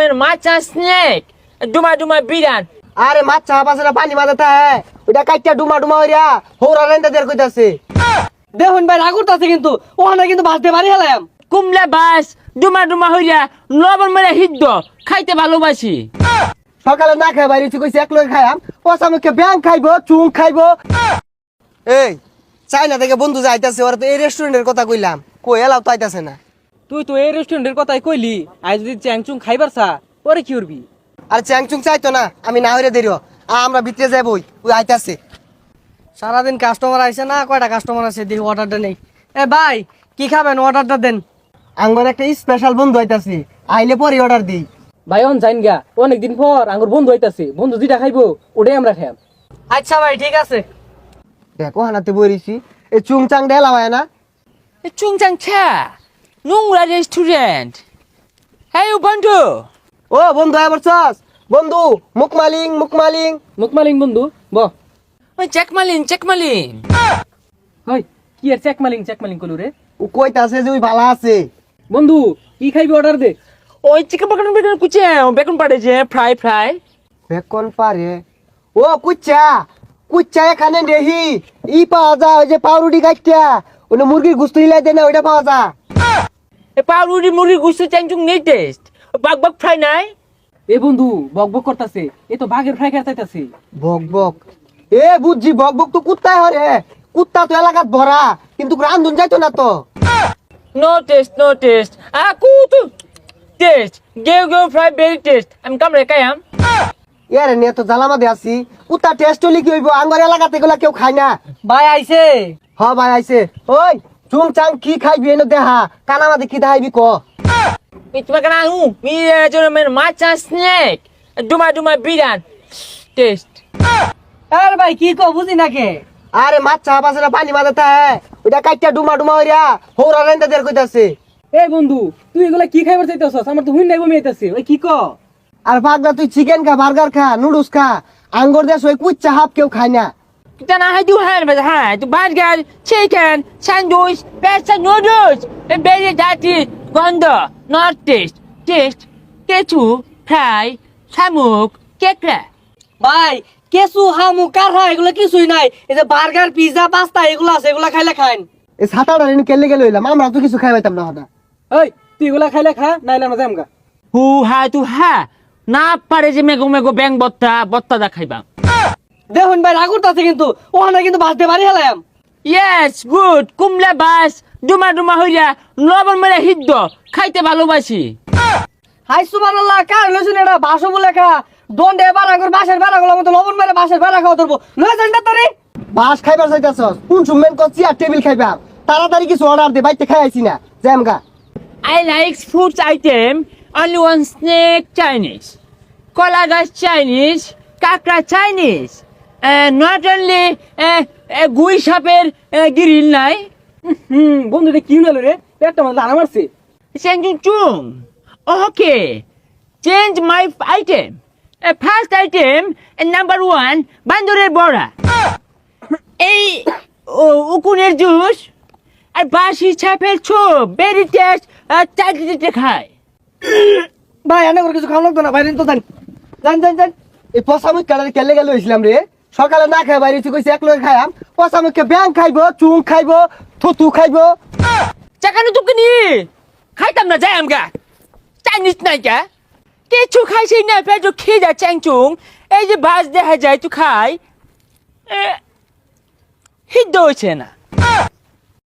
রকমের মাছা স্নেক ডুমা ডুমা বিরান। আরে মাছ পাশে পানি মাথাতে হ্যাঁ ওইটা কাইটা ডুমা ডুমা হইয়া হৌরা রেন্দা দের কইতাছে। দেখুন ভাই রাগ করতেছে কিন্তু ওখানে কিন্তু ভাসতে পারি হেলাম। কুমলা বাস ডুমা ডুমা হইয়া লবণ মেরে হিদ্দ খাইতে ভালোবাসি। সকালে না খাই বাইরে কইছে এক লগে খাইয়াম পচা মুখে ব্যাং খাইবো চুং খাইবো। এই চাইনা থেকে বন্ধু যাইতাছে ওরা তো এই রেস্টুরেন্টের কথা কইলাম কই এলাও তো আইতাছে না। তুই তো এই রেস্টুরেন্টের কথাই কইলি আজ যদি চ্যাংচুং খাইবার চা পরে কি করবি? আর চ্যাং চুং চাইতো না আমি না হইরে দেরিও আমরা ভিতরে যাবই ওই আইতাছে। সারাদিন কাস্টমার আইছে না কয়টা কাস্টমার আছে দেখি অর্ডারটা নেই। এ ভাই কি খাবেন অর্ডারটা দেন। আঙ্গর একটা স্পেশাল বন্ধু আইতাছে আইলে পরে অর্ডার দিই। ভাই অন যাইন গা অনেকদিন পর আঙ্গুর বন্ধু হইতাছে বন্ধু যেটা খাইবো ওটাই আমরা খাইম। আচ্ছা ভাই ঠিক আছে। দেখো হানাতে বইরিছি এই চুং চাং ডেলা হয় না চুংচাং ছা নোংরা রেস্টুরেন্ট। হ্যাঁ বন্ধু ও বন্ধু আয় বলছস বন্ধু মুকমালিং মুকমালিং মুকমালিং বন্ধু ব ওই চেকমালিন হই কি আর চেকমালিং কলু রে। ও কইতাছে যে ওই ভালো আছে। বন্ধু কি খাইবি অর্ডার দে। ওই চিকেন বেকন কুচে বেকন পাড়েছে ফ্রাই বেকন পারে ও কুচ্চা কুচ্চা এখানে নেহি ই পাওয়া যায় ওই যে পাউরুটি কাটটা ওনে মুরগির গুস্ত হিলাই দেয় না ওইটা পাওয়া যায়। এ পাউরুটি মুরগি গুস্ত চ্যাংচুং নেই টেস্ট বাক ফ্রাই নাই। এ বন্ধু বক বক করতাছে এ তো বাঘের ফ্রাই খাইতাছে। বক বক এ বুঝছি বক বক তো কুত্তায় হরে কুত্তা তো এলাকাত ভরা কিন্তু রান্ধুন যাইতো না তো। নো টেস্ট কুতু টেস্ট গেও ফ্রাই ভেরি টেস্ট আমি কামড়ে খাইয়াম। এর নিয়ে তো জ্বালামাদে আছি কুত্তা টেস্ট হলে কি হইব আঙ্গর এলাকাতে এগুলা কেউ খায় না। ভাই আইছে হ ভাই আইছে ওই চুং চাং কি খাইবি এনে দেহা কানামাদে কি দেখাইবি ক। Itu makan aku. Mira jono main maca snack. Duma biran. Taste. আর ভাই কি কো বুঝি না কে। আরে মাছ পাশে পানি মাথাতে হ্যাঁ ওইটা কাইটা ডুমা ডুমা হইয়া হৌরা রেন্দা দের কইতাছে। এ বন্ধু তুই এগুলা কি খাইবার চাইতাছস আমার তো হুইন নাই বমি আইতাছে ওই কি কো। আর পাগলা তুই চিকেন খা বার্গার খা নুডলস খা আঙ্গর দেশ ওই কুচ্চা হাফ কেউ খায় না। Kita nak hai tu hai macam hai. Tu burger, chicken, sandwich, pasta noodles. Very dirty. Gondo. Not taste. Taste. Kechu. Fry. Samuk. Kekra. ভাই কেসু হামু কারহা এগুলা কিছুই নাই এই যে বার্গার পিজা পাস্তা এগুলা আছে এগুলা খাইলে খাইন। এই ছাতাটা রেন কেলে গেল হইলাম আমরা তো কিছু খাই পাইতাম না হঠাৎ। ওই তুই এগুলা খাইলে খা নাইলে আমরা যামগা। Hu hai tu ha. Na pare je mego bang botta da khaiba. দেখুন ভাই রাগ করতেছে কিন্তু ওখানে কিন্তু ভাসতে পারি হেলাম। Yes, good. Kumla bas. Duma হইয়া লবণ মেরে হিদ্দ খাইতে ভালোবাসি। হাই সুবহানাল্লাহ কার লইছুন এটা ভাসো বলে খা দন্ডে এবার আঙ্গুর বাসের বেড়া গুলো মতো লবণ মেরে বাসের বেড়া খাওয়া ধরবো লয়ে যান না তোরে। বাস খাইবার চাইতাছস কোন সুমেন কো চেয়ার টেবিল খাইবা তাড়াতাড়ি কিছু অর্ডার দে বাইতে খাই আইছি না জামগা। I like food item only one snake Chinese, kola gas Chinese, kakra Chinese, not only gui সাপের grill নাই. বন্ধু রে কি হলো রে পেটটা মানে লানা মারছে। Chung. Okay, change my item. First item number 1 বান্দরের বড়া, এই উকুনের জুস আর বাসি ছাপের ছোপ বেরি টেস্ট চাটতে খায়। ভাই এনে করে কিছু খাওয়া লাগতো না বাইরে তো জান জান জান জান। এই পসামুখ কালার কেলে গেল হইছিলাম রে সকালে না খাই বাইরে কইছে এক লগে খাইয়াম পসামুখে ব্যাং খাইবো চুং খাইবো থুতু খাইবো। চাকানো তুকে নি খাইতাম না যাই আমগা চাইনিজ নাইকা কিছু খাইছি না পেট খেয়ে যা চ্যাংচুং এই যে বাস দেখা যায় তুই খাই হিদ্দ হয়েছে না।